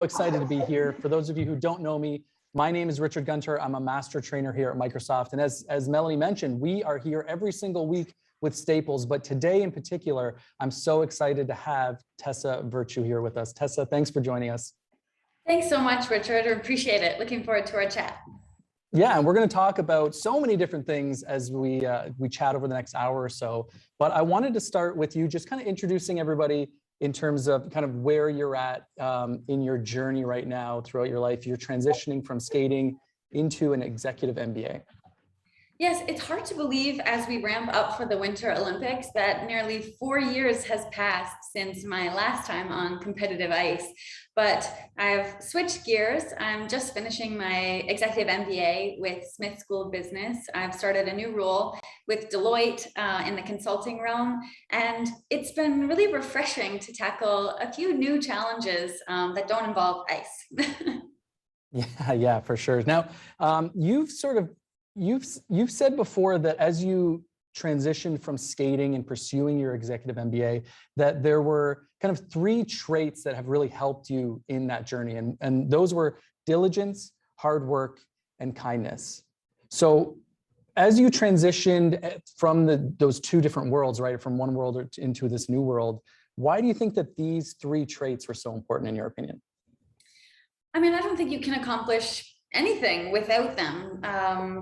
excited to be here. For those of you who don't know me, my name is Richard Gunter. I'm a master trainer here at Microsoft. And as Melanie mentioned, we are here every single week with Staples, but today in particular, I'm so excited to have Tessa Virtue here with us. Tessa, thanks for joining us. Thanks so much, Richard. I appreciate it. Looking forward to our chat. Yeah, and we're going to talk about so many different things as we chat over the next hour or so. But I wanted to start with you just kind of introducing everybody in terms of kind of where you're at in your journey right now throughout your life. You're transitioning from skating into an executive MBA. Yes, it's hard to believe as we ramp up for the Winter Olympics that nearly 4 years has passed since my last time on competitive ice. But I've switched gears. I'm just finishing my executive MBA with Smith School of Business. I've started a new role with Deloitte in the consulting realm. And it's been really refreshing to tackle a few new challenges that don't involve ice. Yeah, for sure. Now, you've said before that as you transitioned from skating and pursuing your executive MBA, that there were kind of 3 traits that have really helped you in that journey. And those were diligence, hard work, and kindness. So as you transitioned from those 2 different worlds, right, from one world into this new world, why do you think that these 3 traits were so important in your opinion? I mean, I don't think you can accomplish anything without them.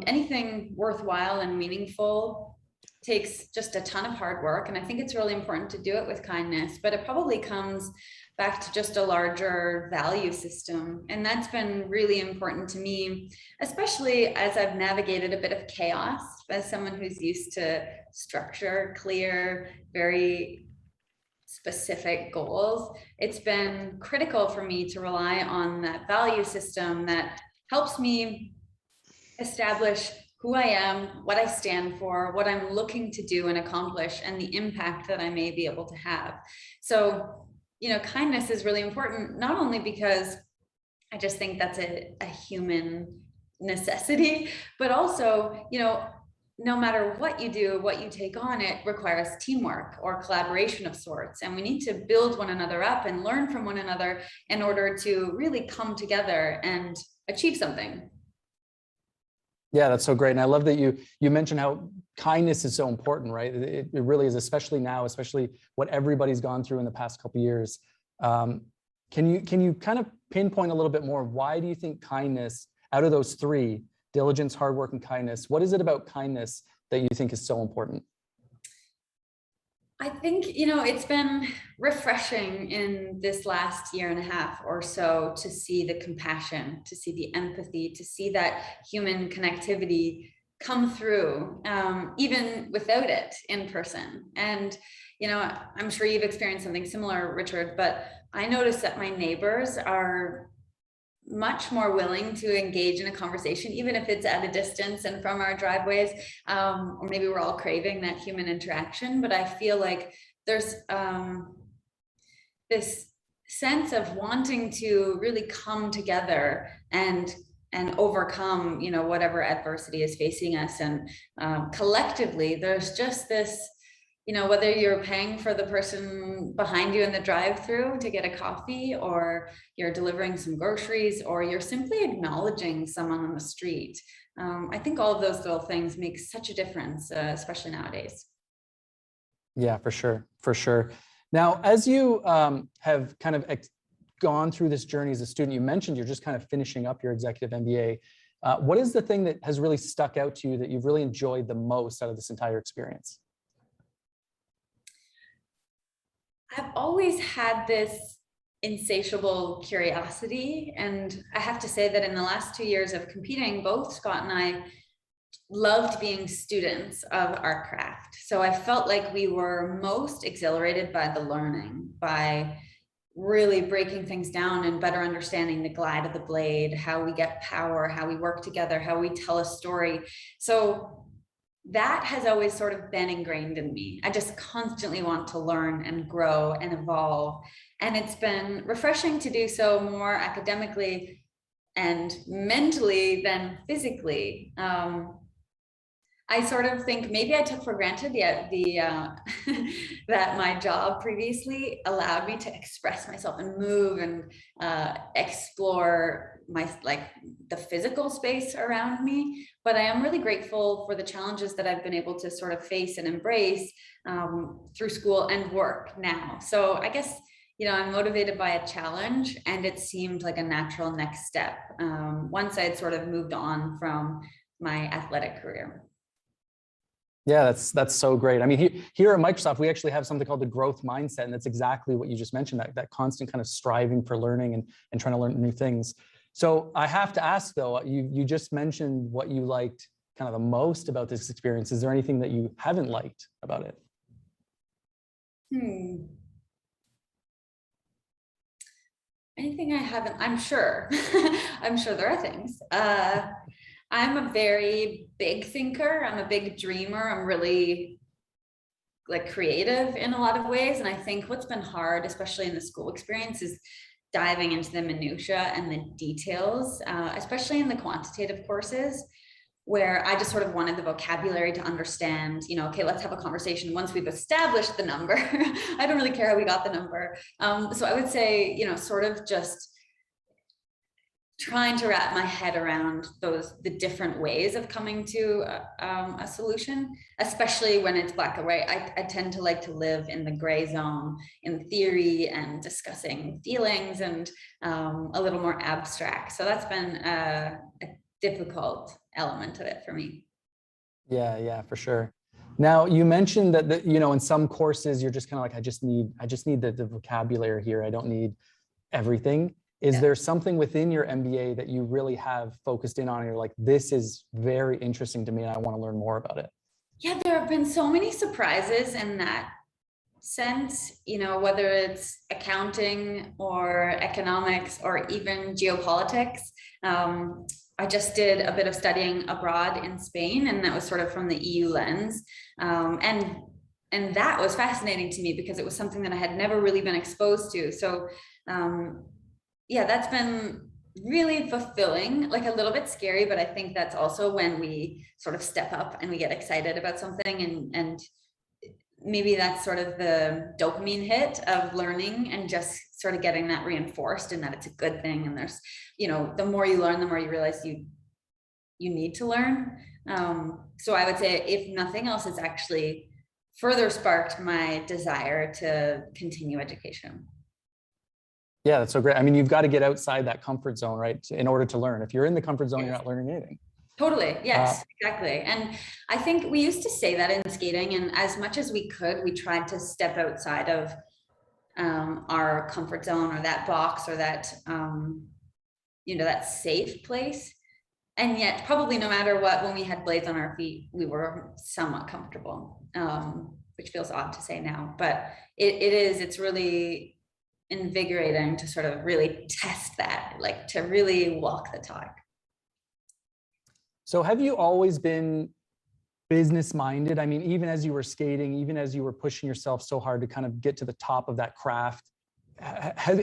Anything worthwhile and meaningful takes just a ton of hard work. And I think it's really important to do it with kindness, but it probably comes back to just a larger value system. And that's been really important to me, especially as I've navigated a bit of chaos as someone who's used to structure, clear, very specific goals. It's been critical for me to rely on that value system that helps me establish who I am, what I stand for, what I'm looking to do and accomplish, and the impact that I may be able to have. So, kindness is really important, not only because I just think that's a human necessity, but also, no matter what you do, what you take on, it requires teamwork or collaboration of sorts. And we need to build one another up and learn from one another in order to really come together and achieve something. Yeah, that's so great. And I love that you mentioned how kindness is so important, right? It really is, especially now, especially what everybody's gone through in the past couple of years. Can you kind of pinpoint a little bit more? Why do you think kindness, out of those 3, diligence, hard work, and kindness, what is it about kindness that you think is so important? I think, it's been refreshing in this last year and a half or so to see the compassion, to see the empathy, to see that human connectivity come through, even without it in person. And, I'm sure you've experienced something similar, Richard, but I noticed that my neighbors are much more willing to engage in a conversation, even if it's at a distance and from our driveways, or maybe we're all craving that human interaction. But I feel like there's this sense of wanting to really come together and overcome, whatever adversity is facing us. And collectively, there's just this, whether you're paying for the person behind you in the drive-through to get a coffee, or you're delivering some groceries, or you're simply acknowledging someone on the street. I think all of those little things make such a difference, especially nowadays. Yeah, for sure. For sure. Now, as you have kind of gone through this journey as a student, you mentioned you're just kind of finishing up your executive MBA. What is the thing that has really stuck out to you that you've really enjoyed the most out of this entire experience? I've always had this insatiable curiosity. And I have to say that in the last 2 years of competing, both Scott and I loved being students of our craft. So I felt like we were most exhilarated by the learning, by really breaking things down and better understanding the glide of the blade, how we get power, how we work together, how we tell a story. So that has always sort of been ingrained in me. I just constantly want to learn and grow and evolve. And it's been refreshing to do so more academically and mentally than physically. I sort of think maybe I took for granted that my job previously allowed me to express myself and move and explore the physical space around me. But I am really grateful for the challenges that I've been able to sort of face and embrace through school and work now. So I guess, I'm motivated by a challenge, and it seemed like a natural next step once I had sort of moved on from my athletic career. Yeah, that's so great. I mean, here at Microsoft, we actually have something called the growth mindset, and that's exactly what you just mentioned, that constant kind of striving for learning and trying to learn new things. So I have to ask though, you just mentioned what you liked kind of the most about this experience. Is there anything that you haven't liked about it? Anything I haven't, I'm sure. I'm sure there are things. I'm a very big thinker. I'm a big dreamer. I'm really creative in a lot of ways. And I think what's been hard, especially in the school experience, is diving into the minutia and the details, especially in the quantitative courses, where I just sort of wanted the vocabulary to understand, okay, let's have a conversation once we've established the number. I don't really care how we got the number. So I would say, sort of just trying to wrap my head around the different ways of coming to a solution, especially when it's black and white. I tend to like to live in the gray zone in theory and discussing feelings and a little more abstract. So that's been a difficult element of it for me. Yeah, for sure. Now you mentioned that in some courses you're just kind of like, I just need the vocabulary here. I don't need everything. Is there something within your MBA that you really have focused in on and you're like, this is very interesting to me and I want to learn more about it? Yeah, there have been so many surprises in that sense, whether it's accounting or economics or even geopolitics. I just did a bit of studying abroad in Spain, and that was sort of from the EU lens. And that was fascinating to me because it was something that I had never really been exposed to. So yeah, that's been really fulfilling, like a little bit scary, but I think that's also when we sort of step up and we get excited about something, and maybe that's sort of the dopamine hit of learning and just sort of getting that reinforced and that it's a good thing. And there's, the more you learn, the more you realize you need to learn. So I would say, if nothing else, it's actually further sparked my desire to continue education. Yeah, that's so great. I mean, you've got to get outside that comfort zone, right? In order to learn. If you're in the comfort zone, you're not learning anything. Totally. Yes, exactly. And I think we used to say that in skating, and as much as we could, we tried to step outside of our comfort zone or that box or that, that safe place. And yet probably no matter what, when we had blades on our feet, we were somewhat comfortable, which feels odd to say now, but it's really invigorating to sort of really test that, like to really walk the talk. So have you always been business minded? I mean, even as you were skating, even as you were pushing yourself so hard to kind of get to the top of that craft,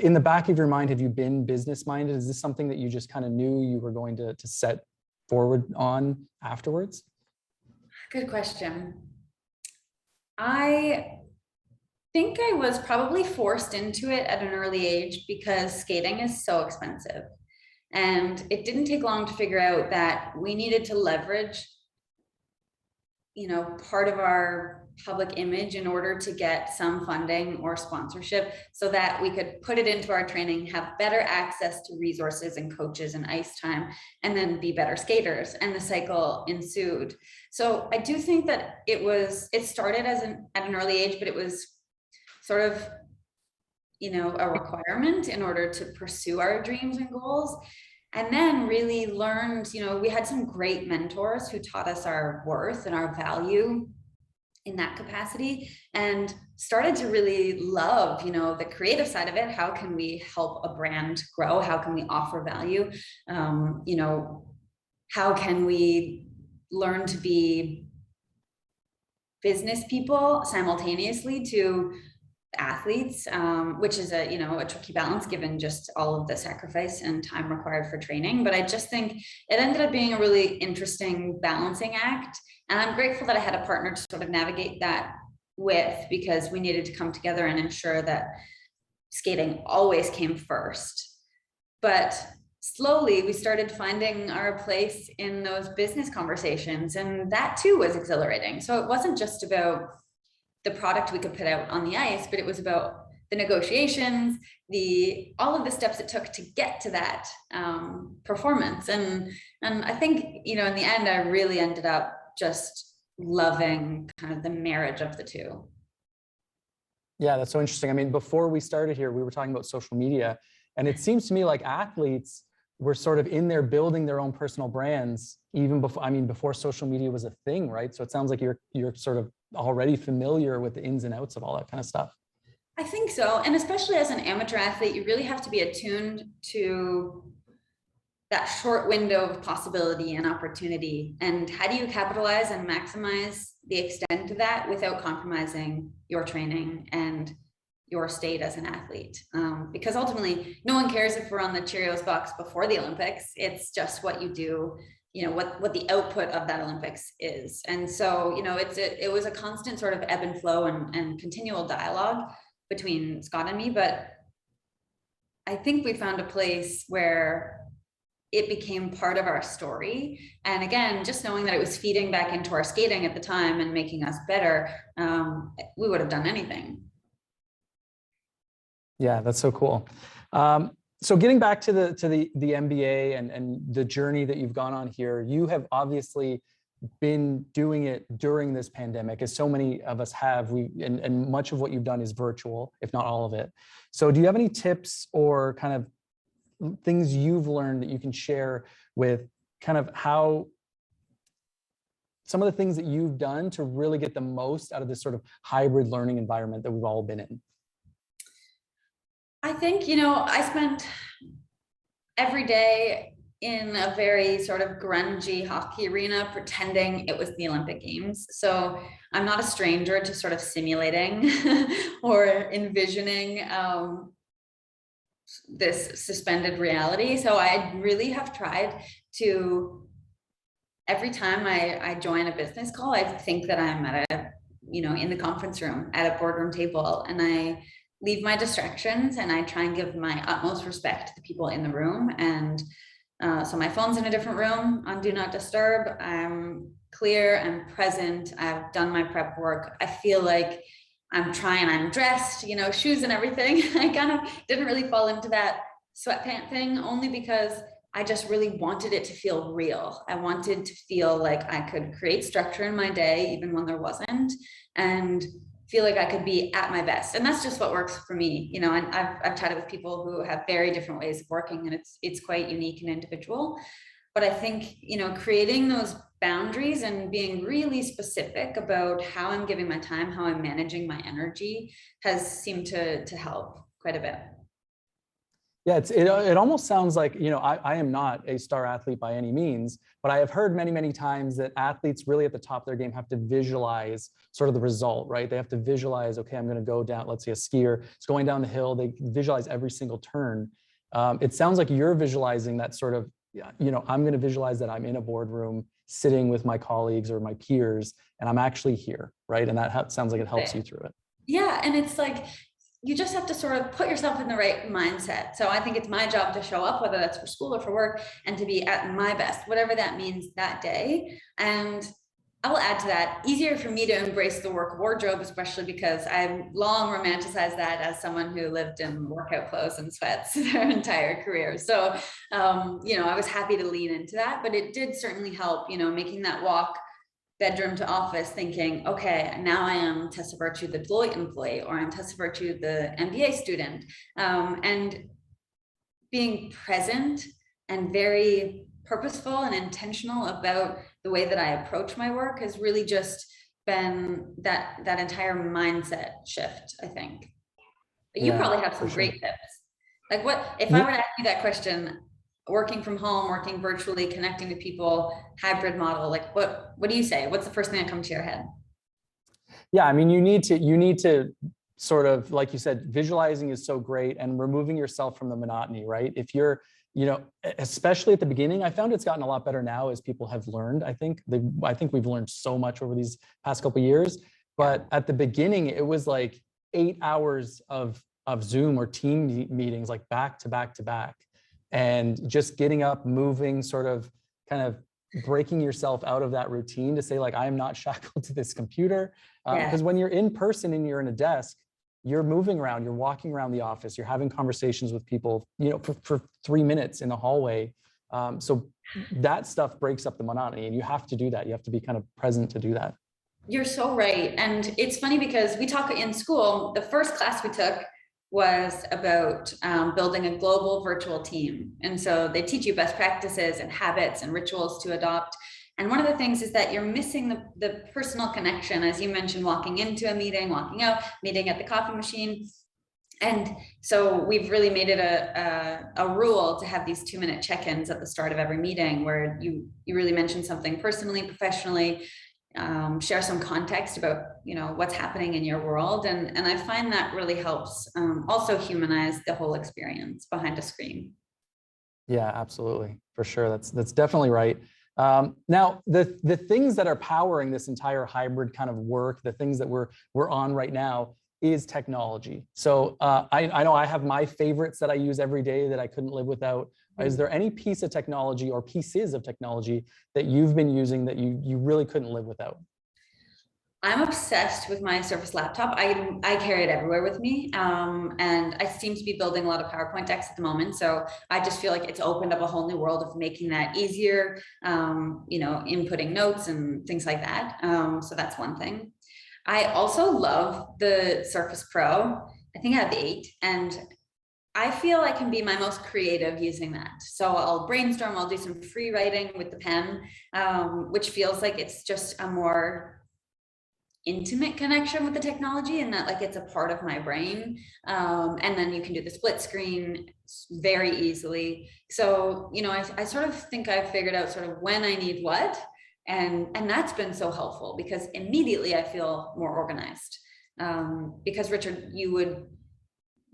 in the back of your mind, have you been business minded? Is this something that you just kind of knew you were going to set forward on afterwards? Good question. I think I was probably forced into it at an early age because skating is so expensive. And it didn't take long to figure out that we needed to leverage, part of our public image in order to get some funding or sponsorship so that we could put it into our training, have better access to resources and coaches and ice time, and then be better skaters. And the cycle ensued. So I do think that it started at an early age, but it was sort of, a requirement in order to pursue our dreams and goals. And then really learned, we had some great mentors who taught us our worth and our value in that capacity, and started to really love, the creative side of it. How can we help a brand grow? How can we offer value? How can we learn to be business people simultaneously to athletes, which is a, a tricky balance given just all of the sacrifice and time required for training. But I just think it ended up being a really interesting balancing act. And I'm grateful that I had a partner to sort of navigate that with, because we needed to come together and ensure that skating always came first. But slowly we started finding our place in those business conversations, and that too was exhilarating. So it wasn't just about the product we could put out on the ice, but it was about the negotiations, all of the steps it took to get to that performance. And I think, in the end, I really ended up just loving kind of the marriage of the two. Yeah, that's so interesting. I mean, before we started here, we were talking about social media, and it seems to me like athletes were sort of in there building their own personal brands even before social media was a thing, right? So it sounds like you're sort of already familiar with the ins and outs of all that kind of stuff. I think so. And especially as an amateur athlete, you really have to be attuned to that short window of possibility and opportunity. And how do you capitalize and maximize the extent of that without compromising your training and your state as an athlete? Because ultimately, no one cares if we're on the Cheerios box before the Olympics. It's just what you do, what the output of that Olympics is. And so, it was a constant sort of ebb and flow and continual dialogue between Scott and me. But I think we found a place where it became part of our story. And again, just knowing that it was feeding back into our skating at the time and making us better, we would have done anything. Yeah, that's so cool. So getting back to the MBA and the journey that you've gone on here, you have obviously been doing it during this pandemic, as so many of us have. And much of what you've done is virtual, if not all of it. So do you have any tips or kind of things you've learned that you can share with kind of how some of the things that you've done to really get the most out of this sort of hybrid learning environment that we've all been in? I think, I spent every day in a very sort of grungy hockey arena pretending it was the Olympic Games. So I'm not a stranger to sort of simulating or envisioning this suspended reality. So I really have tried to, every time I join a business call, I think that I'm at in the conference room at a boardroom table, and I leave my distractions and I try and give my utmost respect to the people in the room. And so my phone's in a different room on Do Not Disturb. I'm clear, I'm present, I've done my prep work. I feel like I'm dressed, shoes and everything. I kind of didn't really fall into that sweatpant thing, only because I just really wanted it to feel real. I wanted to feel like I could create structure in my day, even when there wasn't, and feel like I could be at my best. And that's just what works for me. And I've chatted with people who have very different ways of working, and it's quite unique and individual. But I think, creating those boundaries and being really specific about how I'm giving my time, how I'm managing my energy has seemed to help quite a bit. Yeah, it almost sounds like, I am not a star athlete by any means, but I have heard many, many times that athletes really at the top of their game have to visualize sort of the result, right? They have to visualize, okay, I'm going to go down, let's say a skier is going down the hill, they visualize every single turn. It sounds like you're visualizing that sort of, I'm going to visualize that I'm in a boardroom sitting with my colleagues or my peers, and I'm actually here, right? And that sounds like it helps you through it. Yeah, and it's like, you just have to sort of put yourself in the right mindset. So I think it's my job to show up, whether that's for school or for work, and to be at my best, whatever that means that day. And I will add to that, easier for me to embrace the work wardrobe, especially because I've long romanticized that as someone who lived in workout clothes and sweats their entire career. So, I was happy to lean into that, but it did certainly help, making that walk bedroom to office, thinking, okay, now I am Tessa Virtue, the Deloitte employee, or I'm Tessa Virtue, the MBA student, and being present and very purposeful and intentional about the way that I approach my work has really just been that entire mindset shift, I think. But you probably have some great tips. Like, what if I were to ask you that question? Working from home, working virtually, connecting to people, hybrid model, like what do you say? What's the first thing that comes to your head? Yeah, I mean, you need to sort of, like you said, visualizing is so great, and removing yourself from the monotony, right? If you're, especially at the beginning, I found it's gotten a lot better now as people have learned. I think we've learned so much over these past couple of years, but at the beginning it was like 8 hours of Zoom or team meetings, like back to back to back, and just getting up, moving, sort of kind of breaking yourself out of that routine to say, like, I am not shackled to this computer. Because when you're in person and you're in a desk, you're moving around, you're walking around the office, you're having conversations with people, for 3 minutes in the hallway. So that stuff breaks up the monotony, and you have to do that. You have to be kind of present to do that. You're so right. And it's funny because we talk in school, the first class we took was about building a global virtual team. And so they teach you best practices and habits and rituals to adopt. And one of the things is that you're missing the personal connection, as you mentioned, walking into a meeting, walking out, meeting at the coffee machine. And so we've really made it a rule to have these 2-minute check-ins at the start of every meeting, where you really mention something personally, professionally, share some context about what's happening in your world, and I find that really helps also humanize the whole experience behind a screen. Yeah, absolutely, for sure. That's definitely right. Now, the things that are powering this entire hybrid kind of work, the things that we're on right now, is technology. So I know I have my favorites that I use every day that I couldn't live without. Is there any piece of technology or pieces of technology that you've been using that you really couldn't live without? I'm obsessed with my Surface laptop. I carry it everywhere with me. And I seem to be building a lot of PowerPoint decks at the moment. So I just feel like it's opened up a whole new world of making that easier, inputting notes and things like that. So that's one thing. I also love the Surface Pro. I think I have the 8, and I feel I can be my most creative using that. So I'll brainstorm, I'll do some free writing with the pen, which feels like it's just a more intimate connection with the technology, and that like it's a part of my brain. And then you can do the split screen very easily. So, I sort of think I've figured out sort of when I need what, and that's been so helpful, because immediately I feel more organized. Because Richard, you would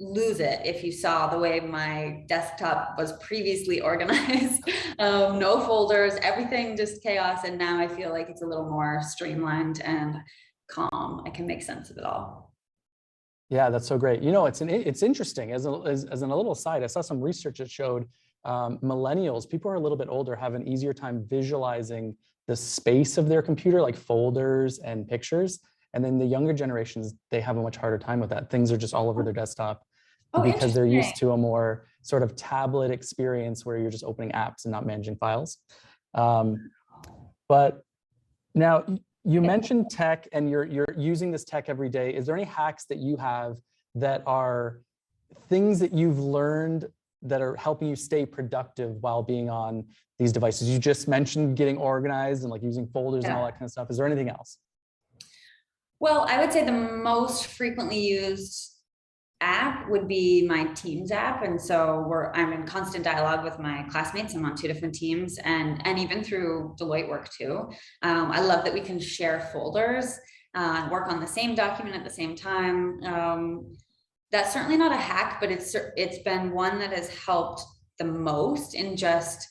lose it if you saw the way my desktop was previously organized. No folders, everything just chaos. And now I feel like it's a little more streamlined and calm. I can make sense of it all. Yeah, that's so great. It's interesting. As a little side, I saw some research that showed millennials, people who are a little bit older, have an easier time visualizing the space of their computer, like folders and pictures. And then the younger generations, they have a much harder time with that. Things are just all over their desktop because they're used to a more sort of tablet experience where you're just opening apps and not managing files. But now you mentioned tech, and you're using this tech every day. Is there any hacks that you have that are things that you've learned that are helping you stay productive while being on these devices? You just mentioned getting organized and like using folders and all that kind of stuff. Is there anything else? Well, I would say the most frequently used app would be my Teams app. And so I'm in constant dialogue with my classmates. I'm on 2 different teams, and even through Deloitte work too. I love that we can share folders, work on the same document at the same time. That's certainly not a hack, but it's been one that has helped the most in just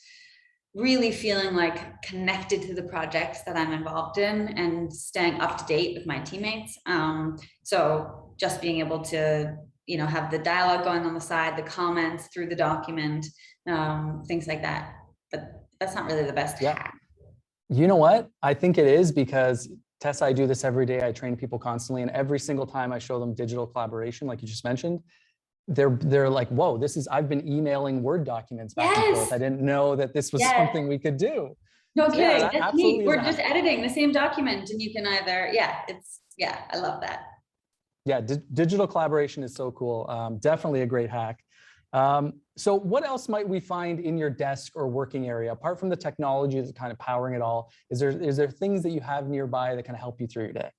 really feeling like connected to the projects that I'm involved in and staying up to date with my teammates. So just being able to, have the dialogue going on the side, the comments through the document, things like that. But that's not really the best hack. You know what? I think it is, because Tessa, I do this every day. I train people constantly, and every single time I show them digital collaboration, like you just mentioned, they're like, whoa, I've been emailing Word documents back and forth. I didn't know that this was something we could do. No kidding. That's neat. We're just editing the same document, and you can either, I love that. Yeah, digital collaboration is so cool. Definitely a great hack. So what else might we find in your desk or working area, apart from the technology that's kind of powering it all? Is there things that you have nearby that kind of help you through your day?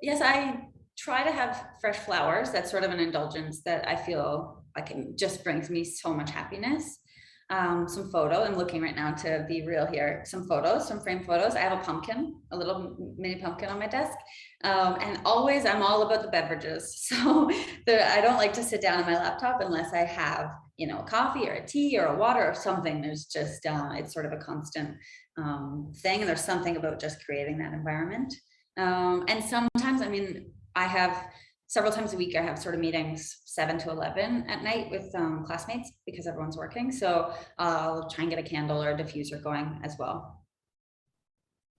Yes, I try to have fresh flowers. That's sort of an indulgence that I feel like it just brings me so much happiness. some photos. I'm looking right now to be real here. Some photos, some framed photos. I have a pumpkin, a little mini pumpkin on my desk. And always I'm all about the beverages. So I don't like to sit down on my laptop unless I have, you know, a coffee or a tea or a water or something. There's just, it's sort of a constant thing. And there's something about just creating that environment. And sometimes, I mean, I have several times a week, I have sort of meetings 7 to 11 at night with classmates because everyone's working. So I'll try and get a candle or a diffuser going as well.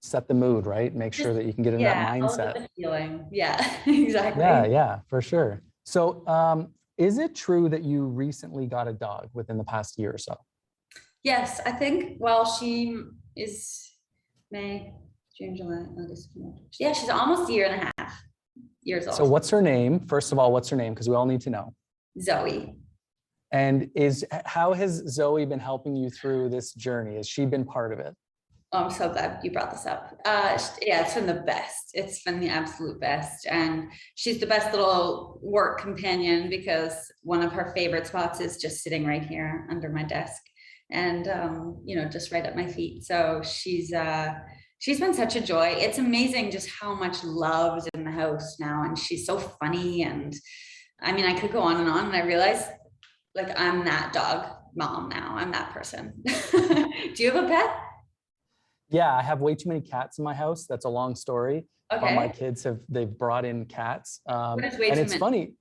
Set the mood, right? Make sure that you can get in that mindset. The feeling. Yeah, exactly. Yeah, for sure. So is it true that you recently got a dog within the past year or so? Yes, I think, well, she is May, June, July, August. Yeah, she's almost a year and a half. Years old. So what's her name? First of all, what's her name? Because we all need to know. Zoe. And how has Zoe been helping you through this journey? Has she been part of it? Oh, I'm so glad you brought this up. Yeah, it's been the best. It's been the absolute best. And she's the best little work companion because one of her favorite spots is just sitting right here under my desk and, you know, just right at my feet. So she's been such a joy. It's amazing just how much love is in the house now. And she's so funny. And I mean, I could go on. And I realize like, I'm that dog mom now. I'm that person. Do you have a pet? Yeah, I have way too many cats in my house. That's a long story. Okay. All my kids they've brought in cats. What is way and too it's many? funny.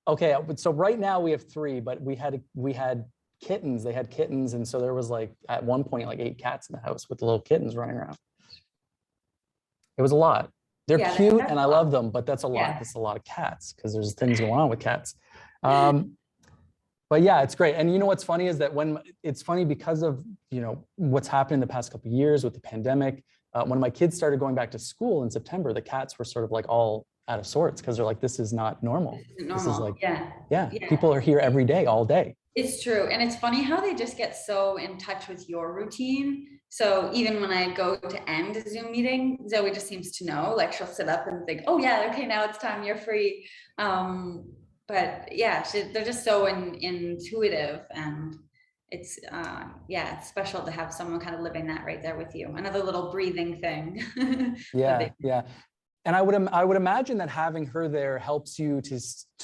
Okay, so right now we have 3, but we had kittens. They had kittens. And so there was like, at one point, like 8 cats in the house with the little kittens running around. It was a lot. They're cute and I love them, but that's a lot. Yeah. That's a lot of cats because there's things going on with cats. But yeah, it's great. And you know, what's funny is that it's funny because of, you know, what's happened in the past couple of years with the pandemic, when my kids started going back to school in September, the cats were sort of like all out of sorts because they're like, this is not normal. This is like, yeah, people are here every day, all day. It's true. And it's funny how they just get so in touch with your routine. So even when I go to end a Zoom meeting, Zoe just seems to know, like she'll sit up and think, oh yeah, okay, now it's time, you're free. But yeah, they're just so intuitive, and it's yeah, it's special to have someone kind of living that right there with you. Another little breathing thing. Yeah. And I would imagine that having her there helps you to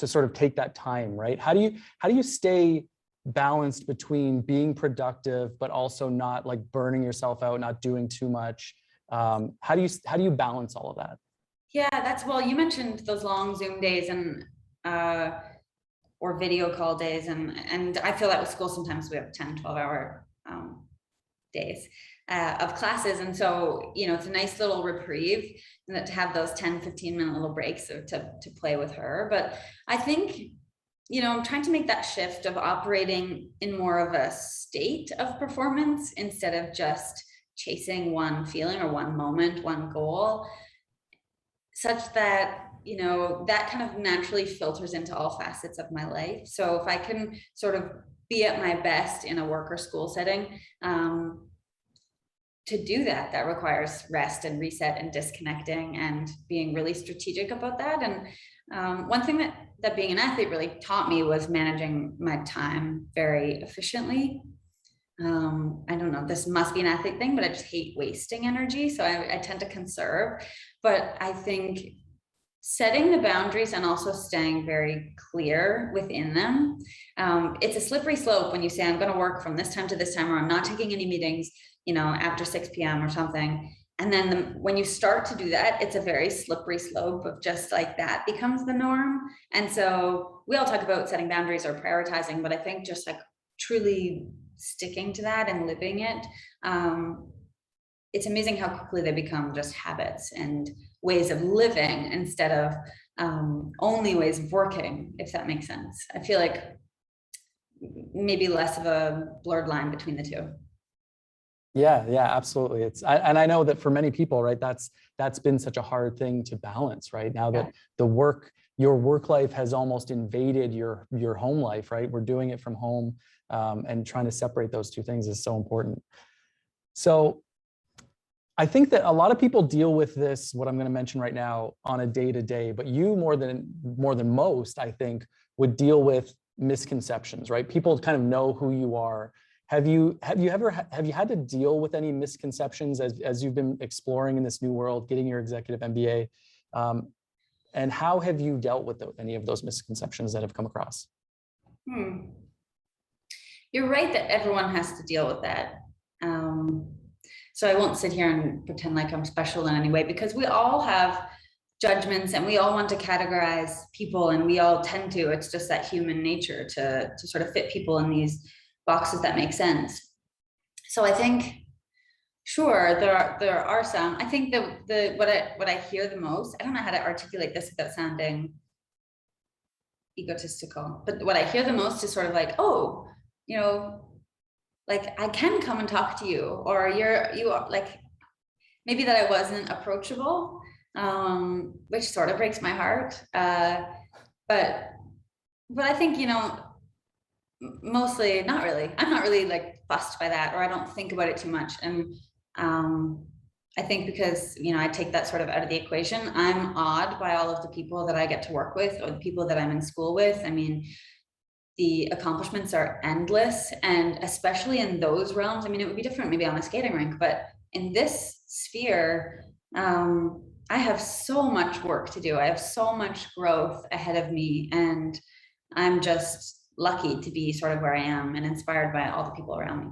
sort of take that time, right? How do you stay balanced between being productive but also not like burning yourself out, not doing too much? How do you balance all of that? Yeah, well, you mentioned those long Zoom days and or video call days, and I feel that with school sometimes we have 10-12 hour days of classes, and so, you know, it's a nice little reprieve and that to have those 10-15 minute little breaks to play with her. But I think, you know, I'm trying to make that shift of operating in more of a state of performance instead of just chasing one feeling or one moment, one goal, such that, you know, that kind of naturally filters into all facets of my life. So if I can sort of be at my best in a work or school setting, to do that requires rest and reset and disconnecting and being really strategic about that. And one thing that being an athlete really taught me was managing my time very efficiently. I don't know, this must be an athlete thing, but I just hate wasting energy. So I tend to conserve, but I think setting the boundaries and also staying very clear within them. It's a slippery slope when you say, I'm going to work from this time to this time, or I'm not taking any meetings, you know, after 6 p.m. or something. And then when you start to do that, it's a very slippery slope of just like that becomes the norm. And so we all talk about setting boundaries or prioritizing, but I think just like truly sticking to that and living it, it's amazing how quickly they become just habits and ways of living instead of only ways of working, if that makes sense. I feel like maybe less of a blurred line between the two. Yeah, absolutely. And I know that for many people, right, that's been such a hard thing to balance, right? Now that your work life has almost invaded your home life, right? We're doing it from home, and trying to separate those two things is so important. So I think that a lot of people deal with this, what I'm going to mention right now, on a day-to-day, but you more than most, I think, would deal with misconceptions, right? People kind of know who you are. have you had to deal with any misconceptions as you've been exploring in this new world, getting your executive MBA? And how have you dealt with any of those misconceptions that have come across? You're right that everyone has to deal with that. So I won't sit here and pretend like I'm special in any way, because we all have judgments and we all want to categorize people, and we all tend to. It's just that human nature to sort of fit people in these boxes that make sense. So I think, sure, there are some. I think what I hear the most, I don't know how to articulate this without sounding egotistical, but what I hear the most is sort of like, oh, you know, like I can come and talk to you, or you are like, maybe that I wasn't approachable, which sort of breaks my heart. But I think, you know, mostly not really. I'm not really like fussed by that, or I don't think about it too much. And I think because, you know, I take that sort of out of the equation. I'm awed by all of the people that I get to work with, or the people that I'm in school with. I mean, the accomplishments are endless, and especially in those realms. I mean, it would be different maybe on a skating rink, but in this sphere, I have so much work to do. I have so much growth ahead of me, and I'm just lucky to be sort of where I am and inspired by all the people around me.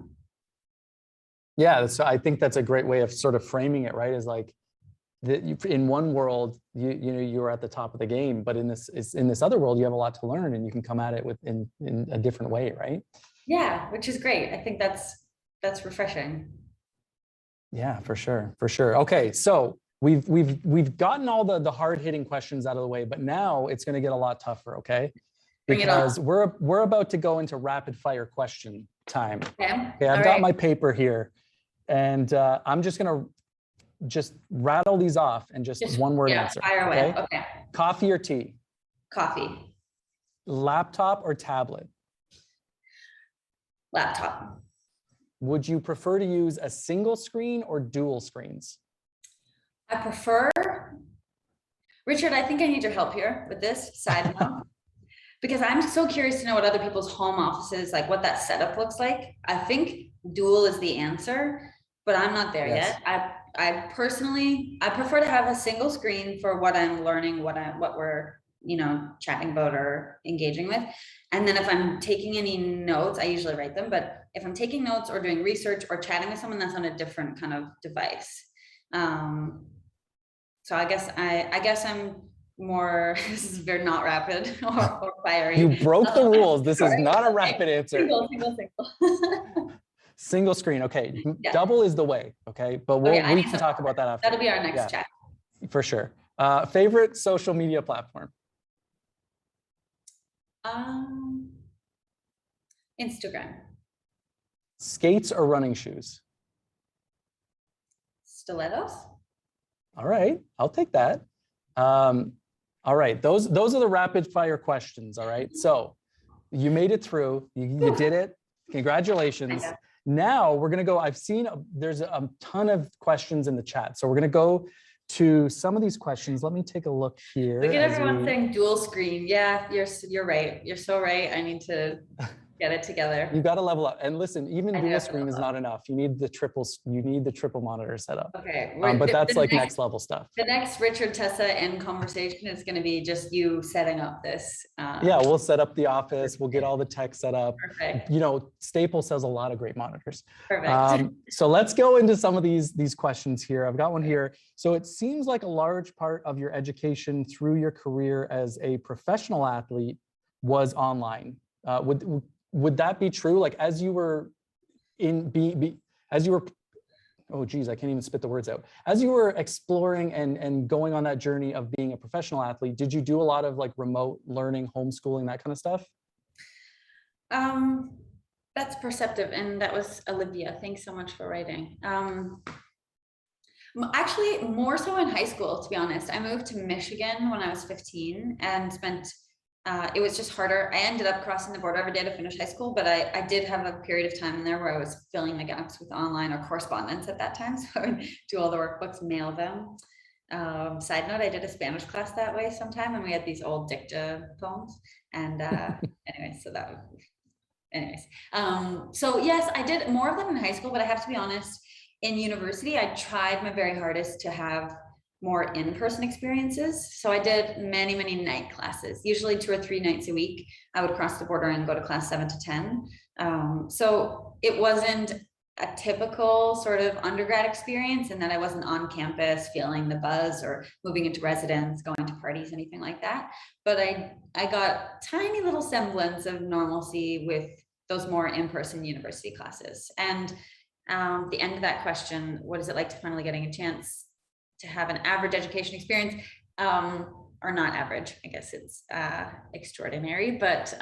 Yeah, so I think that's a great way of sort of framing it, right? Is like, in one world, you know, you're at the top of the game, but in this other world, you have a lot to learn, and you can come at it in a different way, right? Yeah, which is great. I think that's refreshing. Yeah, for sure, for sure. Okay, so we've gotten all the hard-hitting questions out of the way, but now it's going to get a lot tougher, okay? Because we're about to go into rapid fire question time. Okay, I've got my paper here, and I'm just going to rattle these off and just one word answer. Fire away. Okay. Coffee or tea? Coffee. Laptop or tablet? Laptop. Would you prefer to use a single screen or dual screens? I prefer, Richard, I think I need your help here with this side note, because I'm so curious to know what other people's home offices, like what that setup looks like. I think dual is the answer, but I'm not there yet. I personally, I prefer to have a single screen for what I'm learning, what we're, you know, chatting about or engaging with. And then if I'm taking any notes, I usually write them, but if I'm taking notes or doing research or chatting with someone, that's on a different kind of device. So I guess I'm more, this is very not rapid or fiery. You broke the rules. This is not a rapid answer. Single. Single screen. Okay. Yeah. Double is the way. Okay. But we can talk about that after. That'll be our next chat. For sure. Favorite social media platform? Instagram. Skates or running shoes? Stilettos. All right. I'll take that. All right. Those are the rapid fire questions. All right. So you made it through. You did it. Congratulations. Now we're going to go, I've seen there's a ton of questions in the chat. So we're going to go to some of these questions. Let me take a look here. Look at everyone saying dual screen. Yeah, you're right. You're so right. I need to get it together. You got to level up. And listen, even dual screen is not enough. You need the triple monitor setup. Okay. But that's like next level stuff. The next Richard, Tessa, and conversation is going to be just you setting up this. Yeah, we'll set up the office. We'll get all the tech set up. Perfect. You know, Staples sells a lot of great monitors. Perfect. So let's go into some of these questions here. I've got one here. So it seems like a large part of your education through your career as a professional athlete was online. Would that be true? Like as you were oh geez, I can't even spit the words out. As you were exploring and going on that journey of being a professional athlete, did you do a lot of like remote learning, homeschooling, that kind of stuff? That's perceptive. And that was Olivia. Thanks so much for writing. Actually, more so in high school, to be honest. I moved to Michigan when I was 15 and spent it was just harder. I ended up crossing the border every day to finish high school, but I did have a period of time in there where I was filling the gaps with online or correspondence at that time. So I would do all the workbooks, mail them. Side note, I did a Spanish class that way sometime, and we had these old dicta poems. And anyway, so that was anyways. So yes, I did more of that in high school, but I have to be honest, in university, I tried my very hardest to have more in-person experiences. So I did many, many night classes, usually 2 or 3 nights a week. I would cross the border and go to class 7 to 10. So it wasn't a typical sort of undergrad experience, and that I wasn't on campus feeling the buzz or moving into residence, going to parties, anything like that. But I got tiny little semblance of normalcy with those more in-person university classes. And the end of that question, what is it like to finally getting a chance to have an average education experience, or not average, I guess it's extraordinary, but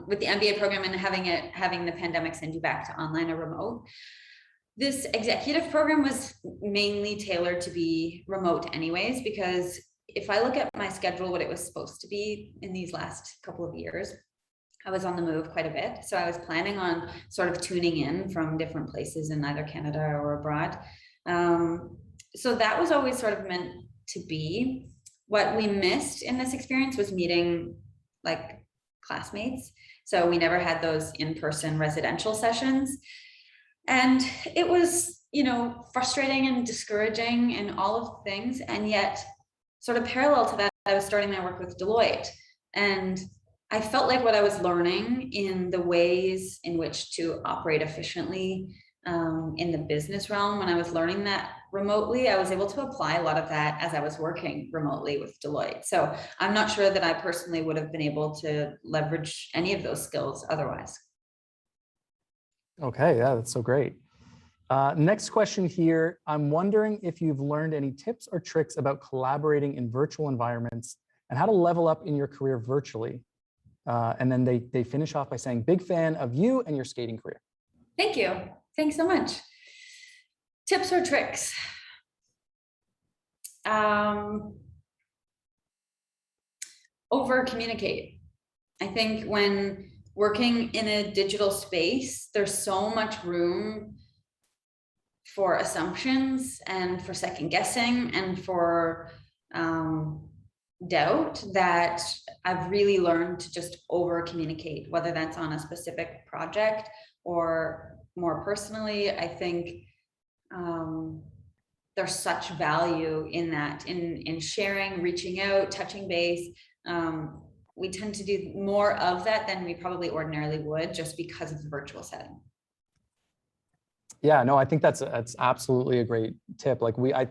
with the MBA program and having the pandemic send you back to online or remote. This executive program was mainly tailored to be remote anyways, because if I look at my schedule, what it was supposed to be in these last couple of years, I was on the move quite a bit. So I was planning on sort of tuning in from different places in either Canada or abroad. So that was always sort of meant to be. What we missed in this experience was meeting like classmates. So we never had those in-person residential sessions. And it was, frustrating and discouraging and all of the things. And yet, sort of parallel to that, I was starting my work with Deloitte. And I felt like what I was learning in the ways in which to operate efficiently in the business realm, when I was learning that remotely, I was able to apply a lot of that as I was working remotely with Deloitte. So I'm not sure that I personally would have been able to leverage any of those skills otherwise. Okay, yeah, that's so great. Next question here. I'm wondering if you've learned any tips or tricks about collaborating in virtual environments and how to level up in your career virtually. And then they finish off by saying, big fan of you and your skating career. Thank you. Thanks so much. Tips or tricks? Over communicate. I think when working in a digital space, there's so much room for assumptions and for second guessing and for doubt, that I've really learned to just over communicate, whether that's on a specific project or more personally. I think there's such value in that, in sharing, reaching out, touching base. We tend to do more of that than we probably ordinarily would, just because of the virtual setting. Yeah, no, I think that's absolutely a great tip. Like I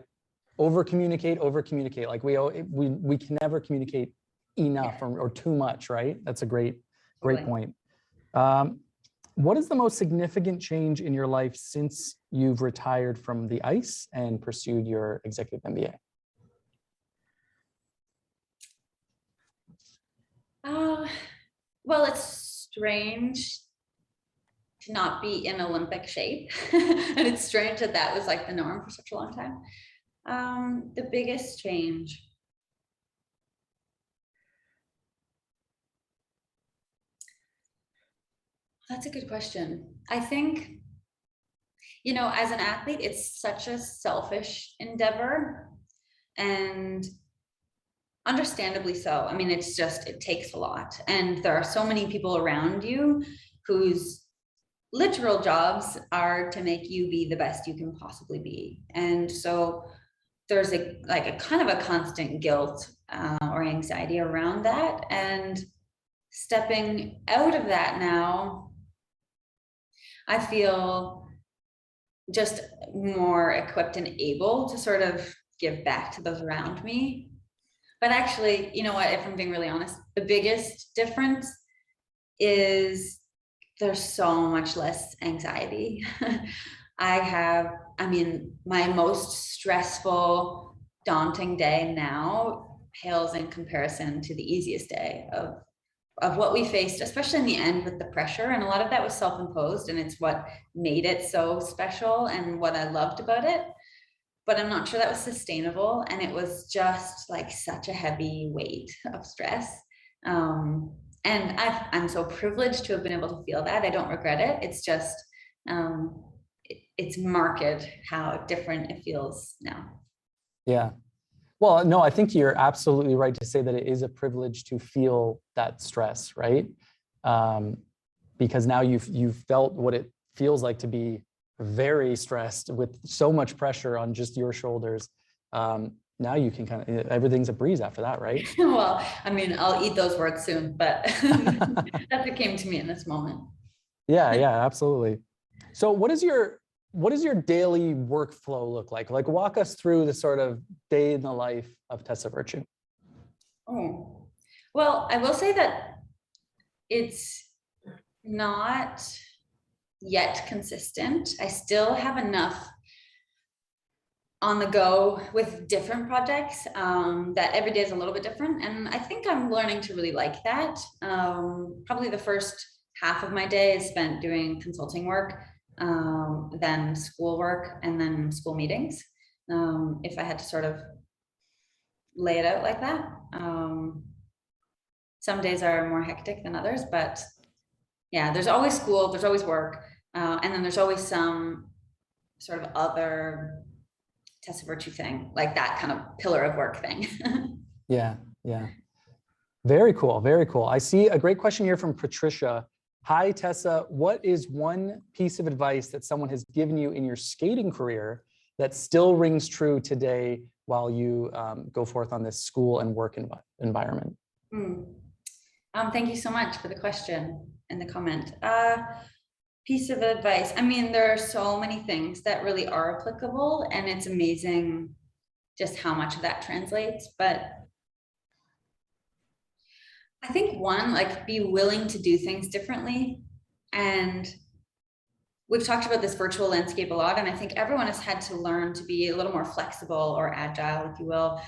over communicate. Like we can never communicate enough or too much, right? That's a great point. What is the most significant change in your life since you've retired from the ice and pursued your executive MBA? Well, it's strange to not be in Olympic shape. And it's strange that was like the norm for such a long time. The biggest change. That's a good question. I think, as an athlete, it's such a selfish endeavor, and understandably so. I mean, it takes a lot. And there are so many people around you whose literal jobs are to make you be the best you can possibly be. And so there's a kind of a constant guilt or anxiety around that. And stepping out of that now, I feel just more equipped and able to sort of give back to those around me. But actually, you know what, if I'm being really honest, the biggest difference is there's so much less anxiety. My most stressful, daunting day now pales in comparison to the easiest day of what we faced, especially in the end with the pressure. And a lot of that was self-imposed, and it's what made it so special and what I loved about it. But I'm not sure that was sustainable. And it was just like such a heavy weight of stress. And I'm so privileged to have been able to feel that. I don't regret it. It's just, it's marked how different it feels now. Yeah. Well, no, I think you're absolutely right to say that it is a privilege to feel that stress, right? because now you've felt what it feels like to be very stressed with so much pressure on just your shoulders. Now you can kind of, everything's a breeze after that, right? Well, I mean, I'll eat those words soon, but that's what came to me in this moment. Yeah, absolutely. So what does your daily workflow look like? Like, walk us through the sort of day in the life of Tessa Virtue. Oh, well, I will say that it's not yet consistent. I still have enough on the go with different projects that every day is a little bit different. And I think I'm learning to really like that. Probably the first half of my day is spent doing consulting work, then school work, and then school meetings. If I had to sort of lay it out like that. Some days are more hectic than others, but yeah, there's always school, there's always work, and then there's always some sort of other Tessa Virtue thing, like that kind of pillar of work thing. Yeah. Very cool. Very cool. I see a great question here from Patricia. Hi, Tessa. What is one piece of advice that someone has given you in your skating career that still rings true today while you go forth on this school and work environment? Thank you so much for the question and the comment. Piece of advice. I mean, there are so many things that really are applicable, and it's amazing just how much of that translates. But I think one, like, be willing to do things differently. And we've talked about this virtual landscape a lot, and I think everyone has had to learn to be a little more flexible or agile, if you will,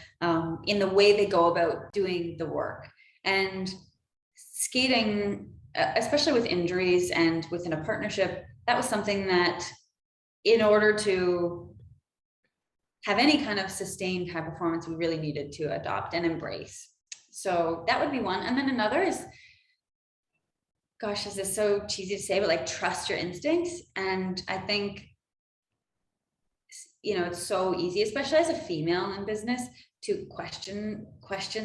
in the way they go about doing the work. And skating, especially with injuries and within a partnership, that was something that, in order to have any kind of sustained high performance, we really needed to adopt and embrace. So that would be one. And then another is, gosh, this is so cheesy to say, but like, trust your instincts. And I think, you know, it's so easy, especially as a female in business, to question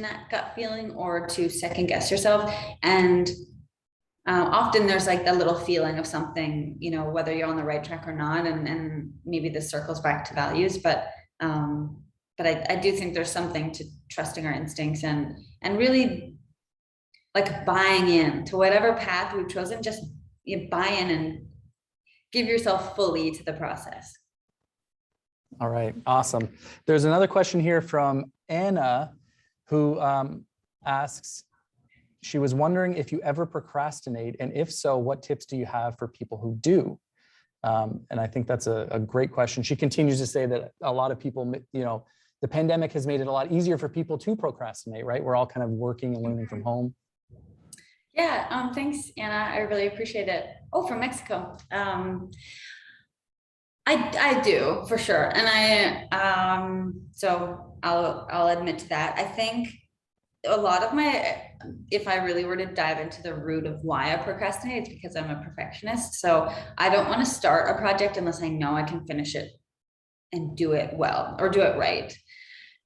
that gut feeling or to second guess yourself. And often there's like that little feeling of something, you know, whether you're on the right track or not. And maybe this circles back to values, but I do think there's something to trusting our instincts and really like buying in to whatever path we've chosen. Just buy in and give yourself fully to the process. All right, awesome. There's another question here from Anna, who asks, she was wondering if you ever procrastinate, and if so, what tips do you have for people who do? And I think that's a great question. She continues to say that a lot of people, you know, the pandemic has made it a lot easier for people to procrastinate, right? We're all kind of working and learning from home. Yeah, thanks, Anna. I really appreciate it. Oh, from Mexico. I do, for sure. And so I'll admit to that. I think a lot of if I really were to dive into the root of why I procrastinate, it's because I'm a perfectionist. So I don't want to start a project unless I know I can finish it and do it well or do it right.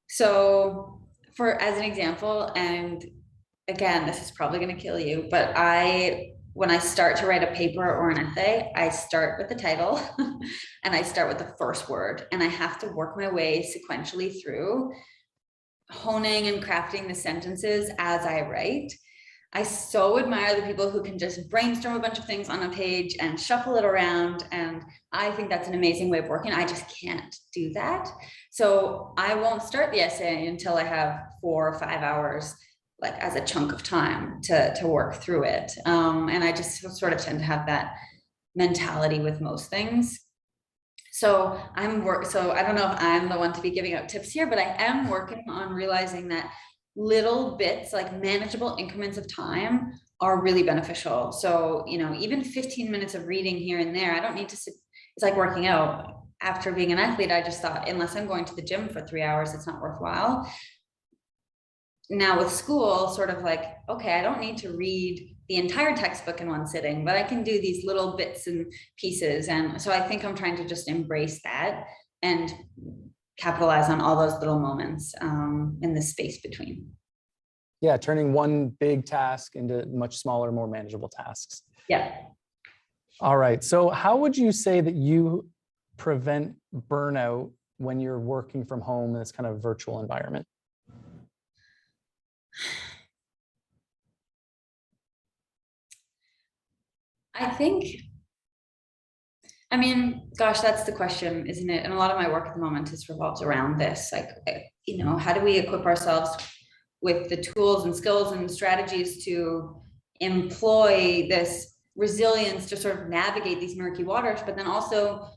So as an example, and again, this is probably going to kill you, but when I start to write a paper or an essay, I start with the title and I start with the first word, and I have to work my way sequentially through honing and crafting the sentences as I write. I so admire the people who can just brainstorm a bunch of things on a page and shuffle it around. And I think that's an amazing way of working. I just can't do that. So I won't start the essay until I have 4 or 5 hours, like as a chunk of time to work through it. And I just sort of tend to have that mentality with most things. So so I don't know if I'm the one to be giving out tips here, but I am working on realizing that little bits, like manageable increments of time, are really beneficial. So, you know, even 15 minutes of reading here and there, I don't need to sit. It's like working out. After being an athlete, I just thought, unless I'm going to the gym for 3 hours, it's not worthwhile. Now with school, sort of like, okay, I don't need to read the entire textbook in one sitting, but I can do these little bits and pieces. And so I think I'm trying to just embrace that and capitalize on all those little moments in the space between. Yeah, turning one big task into much smaller, more manageable tasks. Yeah. All right. So how would you say that you prevent burnout when you're working from home in this kind of virtual environment? I think, I mean, gosh, that's the question, isn't it? And a lot of my work at the moment is revolves around this. Like, how do we equip ourselves with the tools and skills and strategies to employ this resilience to sort of navigate these murky waters, but then also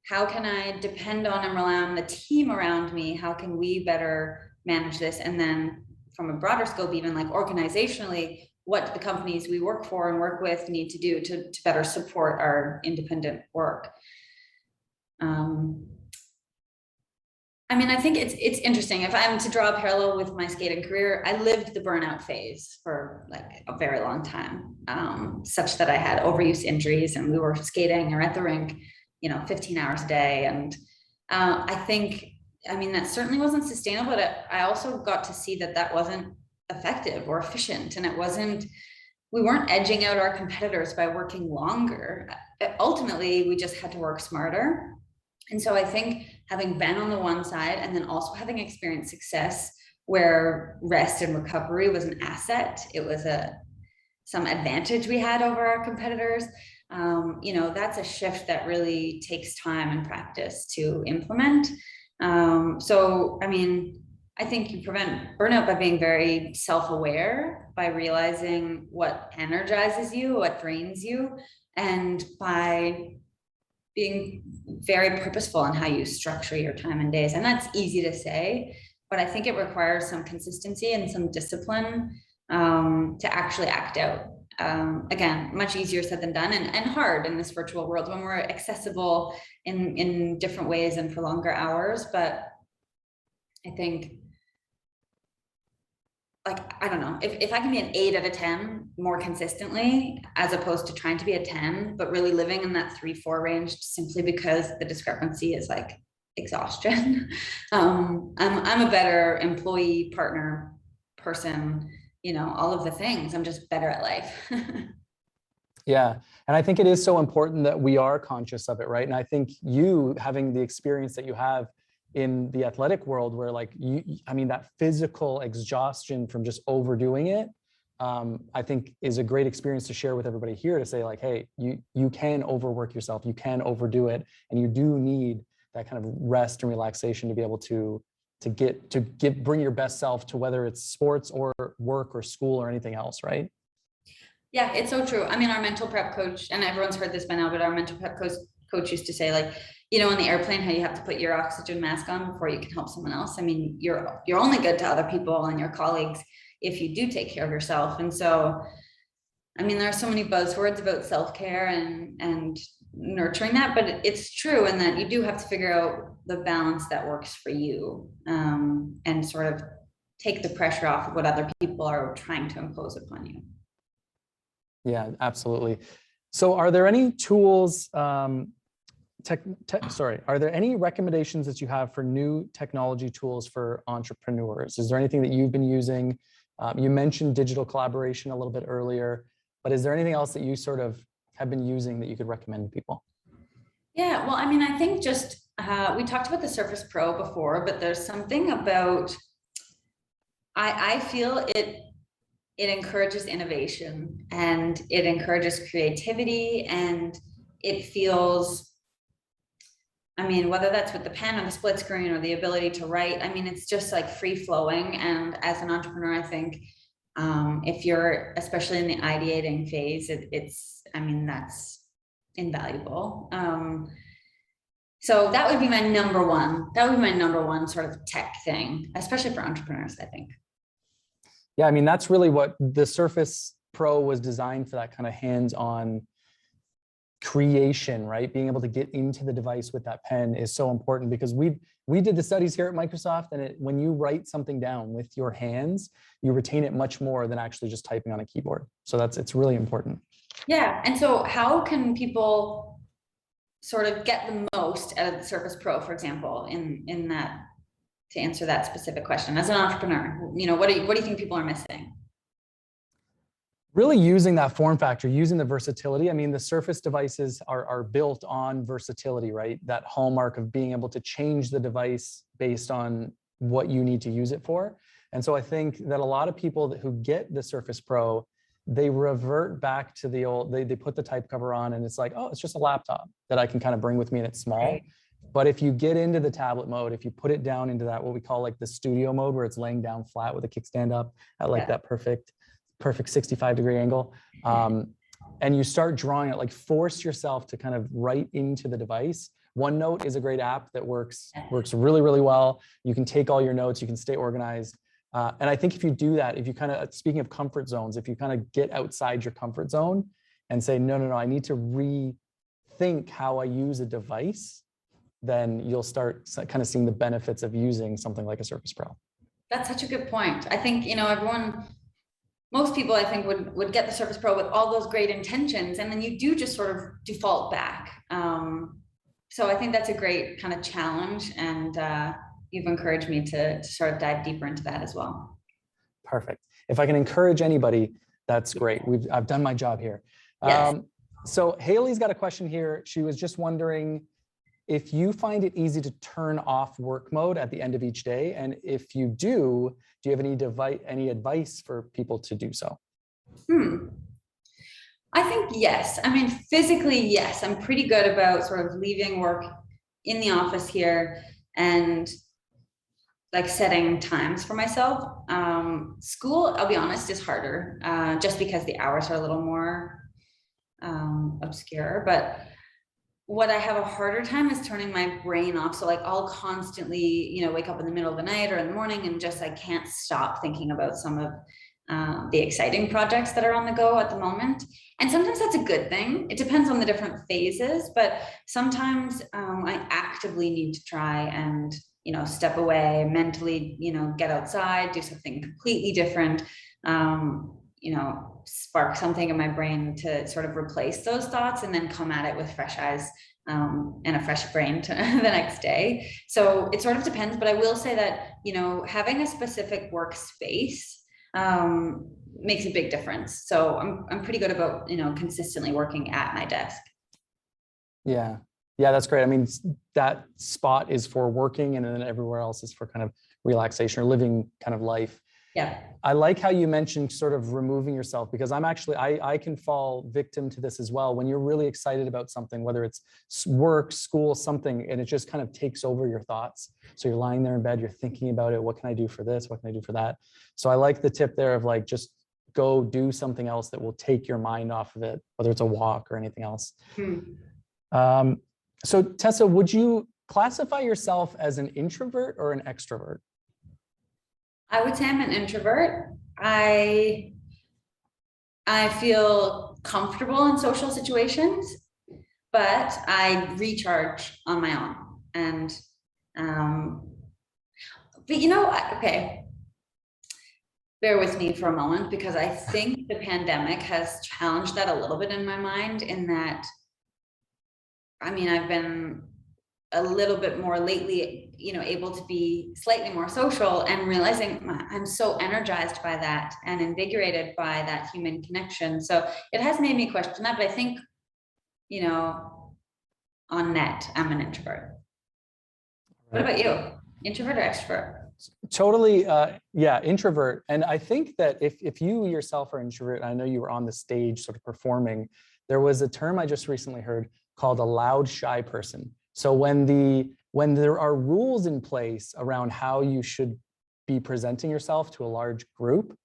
how can I depend on and rely on the team around me? How can we better manage this? And then from a broader scope, even like organizationally, what the companies we work for and work with need to do to better support our independent work. I mean, I think it's interesting. If I'm to draw a parallel with my skating career, I lived the burnout phase for like a very long time, such that I had overuse injuries and we were skating or at the rink, 15 hours a day. And I think, I mean, that certainly wasn't sustainable, but I also got to see that that wasn't effective or efficient. And we weren't edging out our competitors by working longer. Ultimately, we just had to work smarter. And so I think having been on the one side and then also having experienced success where rest and recovery was an asset, it was some advantage we had over our competitors. That's a shift that really takes time and practice to implement. So, I mean, I think you prevent burnout by being very self-aware, by realizing what energizes you, what drains you, and by being very purposeful in how you structure your time and days. And that's easy to say, but I think it requires some consistency and some discipline to actually act out. Again, much easier said than done, and hard in this virtual world when we're accessible in different ways and for longer hours. But I think, like, I don't know, if I can be an 8 out of 10 more consistently, as opposed to trying to be a 10, but really living in that 3-4 range simply because the discrepancy is like exhaustion. I'm a better employee, partner, person, all of the things. I'm just better at life. Yeah. And I think it is so important that we are conscious of it, right? And I think you having the experience that you have in the athletic world where like that physical exhaustion from just overdoing it, I think is a great experience to share with everybody here to say like, hey, you can overwork yourself, you can overdo it, and you do need that kind of rest and relaxation to be able to bring your best self to whether it's sports or work or school or anything else, right? Yeah, it's so true. I mean, our mental prep coach, and everyone's heard this by now, but our mental prep coach used to say, like, on the airplane, how you have to put your oxygen mask on before you can help someone else. I mean, you're only good to other people and your colleagues if you do take care of yourself. And so, I mean, there are so many buzzwords about self-care and nurturing that, but it's true in that you do have to figure out the balance that works for you, and sort of take the pressure off of what other people are trying to impose upon you. Yeah, absolutely. So are there any tools, are there any recommendations that you have for new technology tools for entrepreneurs? Is there anything that you've been using? You mentioned digital collaboration a little bit earlier, but is there anything else that you sort of have been using that you could recommend to people? Yeah, well, I mean, I think just, we talked about the Surface Pro before, but there's something about, I feel it encourages innovation and it encourages creativity, and it feels, I mean, whether that's with the pen or the split screen or the ability to write, I mean, it's just like free flowing. And as an entrepreneur, I think if you're, especially in the ideating phase, that's invaluable. So that would be my number one. That would be my number one sort of tech thing, especially for entrepreneurs, I think. Yeah, I mean, that's really what the Surface Pro was designed for, that kind of hands-on creation, right? Being able to get into the device with that pen is so important, because we did the studies here at Microsoft, and when you write something down with your hands, you retain it much more than actually just typing on a keyboard. So it's really important. Yeah, and so how can people sort of get the most out of the Surface Pro, for example, in that, to answer that specific question as an entrepreneur? What do you think people are missing? Really using that form factor, using the versatility. I mean, the Surface devices are built on versatility, right? That hallmark of being able to change the device based on what you need to use it for. And so I think that a lot of people who get the Surface Pro, they revert back to the old, they put the type cover on and it's like, oh, it's just a laptop that I can kind of bring with me and it's small. Right. But if you get into the tablet mode, if you put it down into that, what we call like the studio mode, where it's laying down flat with a kickstand up at like that perfect 65-degree angle. And you start drawing it, like force yourself to kind of write into the device. OneNote is a great app that works really, really well. You can take all your notes, you can stay organized. And I think if you do that, if you kind of, speaking of comfort zones, if you kind of get outside your comfort zone and say, no, I need to rethink how I use a device, then you'll start kind of seeing the benefits of using something like a Surface Pro. That's such a good point. I think, most people I think would get the Surface Pro with all those great intentions, and then you do just sort of default back. So I think that's a great kind of challenge, and you've encouraged me to sort of dive deeper into that as well. Perfect. If I can encourage anybody, that's great. I've done my job here. Yes. So Haley's got a question here. She was just wondering if you find it easy to turn off work mode at the end of each day, and if you do you have any advice for people to do so? I think yes. I mean, physically, yes. I'm pretty good about sort of leaving work in the office here and like setting times for myself. School, I'll be honest, is harder just because the hours are a little more obscure, but what I have a harder time is turning my brain off. So like I'll constantly, wake up in the middle of the night or in the morning and just, I can't stop thinking about some of the exciting projects that are on the go at the moment. And sometimes that's a good thing. It depends on the different phases, but sometimes I actively need to try and, step away mentally, get outside, do something completely different, spark something in my brain to sort of replace those thoughts and then come at it with fresh eyes and a fresh brain to the next day. So it sort of depends, but I will say that, having a specific workspace makes a big difference. So I'm pretty good about, consistently working at my desk. Yeah, that's great. I mean, that spot is for working and then everywhere else is for kind of relaxation or living kind of life. Yeah. I like how you mentioned sort of removing yourself, because I can fall victim to this as well. When you're really excited about something, whether it's work, school, something, and it just kind of takes over your thoughts. So you're lying there in bed, you're thinking about it. What can I do for this? What can I do for that? So I like the tip there of like, just go do something else that will take your mind off of it, whether it's a walk or anything else. So Tessa, would you classify yourself as an introvert or an extrovert? I would say I'm an introvert. I feel comfortable in social situations, but I recharge on my own. And, okay, bear with me for a moment, because I think the pandemic has challenged that a little bit in my mind, in that, I've been a little bit more lately, able to be slightly more social and realizing I'm so energized by that and invigorated by that human connection. So it has made me question that, but I think, on net, I'm an introvert. What about you? Introvert or extrovert? Totally. Yeah, introvert. And I think that if you yourself are introvert, I know you were on the stage sort of performing, there was a term I just recently heard called a loud, shy person. So when there are rules in place around how you should be presenting yourself to a large group,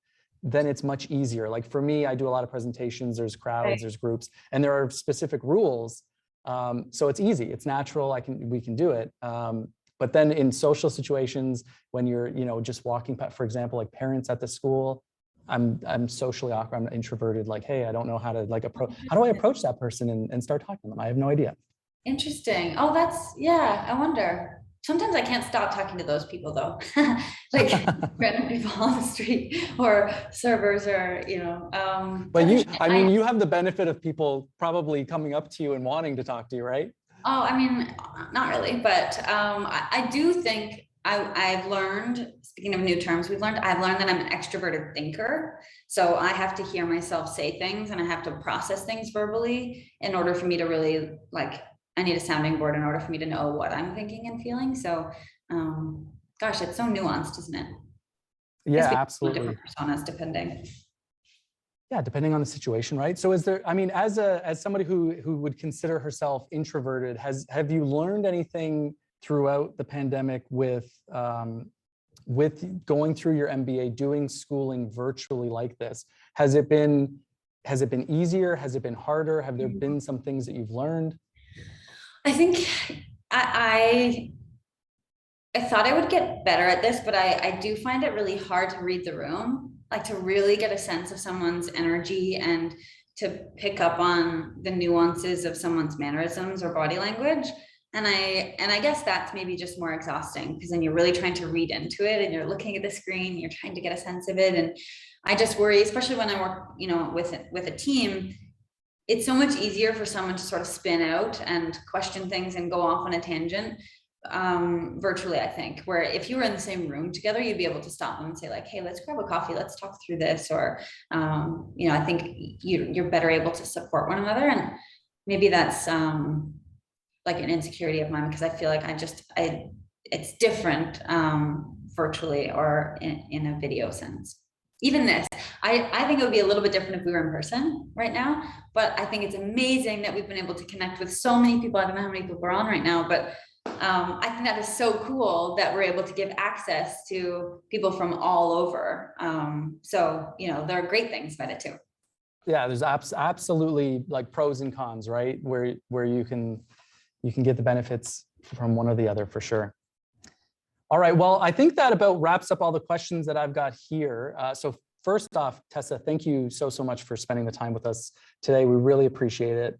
then it's much easier. Like for me, I do a lot of presentations, there's crowds, there's groups, and there are specific rules. So it's easy, it's natural, we can do it. But then in social situations, when you're, just walking, for example, like parents at the school, I'm socially awkward, I'm introverted, like, hey, I don't know how to how do I approach that person and start talking to them? I have no idea. Interesting. Oh, I wonder. Sometimes I can't stop talking to those people though. Like random people on the street or servers or, But you have the benefit of people probably coming up to you and wanting to talk to you, right? Oh, not really, but I do think I've learned, speaking of new terms I've learned that I'm an extroverted thinker. So I have to hear myself say things and I have to process things verbally in order for me to really I need a sounding board in order for me to know what I'm thinking and feeling. So, gosh, it's so nuanced, isn't it? Yeah, It's absolutely. different personas depending. Yeah, depending on the situation, right? So is there, I mean, as somebody who would consider herself introverted, have you learned anything throughout the pandemic with going through your MBA, doing schooling virtually like this? Has it been easier? Has it been harder? Have there been some things that you've learned? I think I thought I would get better at this, but I do find it really hard to read the room, like to really get a sense of someone's energy and to pick up on the nuances of someone's mannerisms or body language. And I guess that's maybe just more exhausting because then you're really trying to read into it and you're looking at the screen, you're trying to get a sense of it. And I just worry, especially when I work, with a team, it's so much easier for someone to sort of spin out and question things and go off on a tangent virtually. I think where if you were in the same room together, you'd be able to stop them and say like, hey, let's grab a coffee, let's talk through this. Or I think you're better able to support one another. And maybe that's like an insecurity of mine because I feel like it's different virtually or in a video sense. Even this, I think it would be a little bit different if we were in person right now, but I think it's amazing that we've been able to connect with so many people. I don't know how many people are on right now, but I think that is so cool that we're able to give access to people from all over. So, there are great things about it too. Yeah, there's absolutely like pros and cons, right? Where you can get the benefits from one or the other for sure. All right, well, I think that about wraps up all the questions that I've got here. So first off, Tessa, thank you so much for spending the time with us today. We really appreciate it.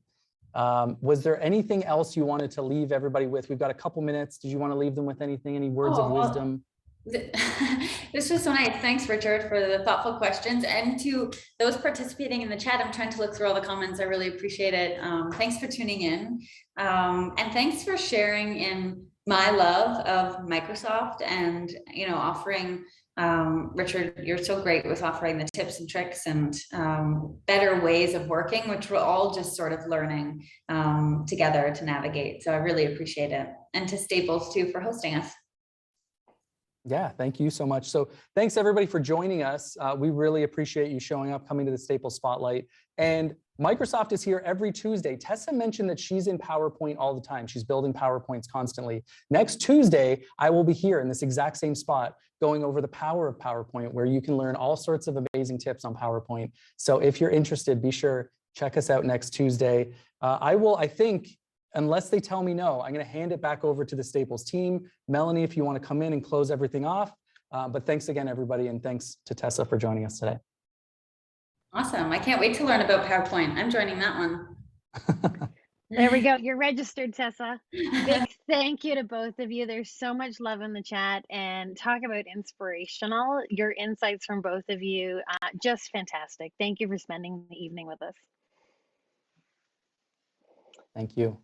Was there anything else you wanted to leave everybody with? We've got a couple minutes. Did you want to leave them with anything, any words of wisdom? This was so nice. Thanks, Richard, for the thoughtful questions. And to those participating in the chat, I'm trying to look through all the comments. I really appreciate it. Thanks for tuning in. And thanks for sharing in my love of Microsoft and, offering, Richard, you're so great with offering the tips and tricks and better ways of working, which we're all just sort of learning together to navigate. So I really appreciate it. And to Staples too for hosting us. Yeah, thank you so much. So thanks everybody for joining us. We really appreciate you showing up, coming to the Staples Spotlight. And Microsoft is here every Tuesday. Tessa mentioned that she's in PowerPoint all the time. She's building PowerPoints constantly. Next Tuesday, I will be here in this exact same spot going over the power of PowerPoint, where you can learn all sorts of amazing tips on PowerPoint. So if you're interested, be sure, check us out next Tuesday. I think, unless they tell me no, I'm going to hand it back over to the Staples team. Melanie, if you want to come in and close everything off. But thanks again, everybody. And thanks to Tessa for joining us today. Awesome. I can't wait to learn about PowerPoint. I'm joining that one. There we go. You're registered, Tessa. Big thank you to both of you. There's so much love in the chat, and talk about inspirational. Your insights from both of you, just fantastic. Thank you for spending the evening with us. Thank you.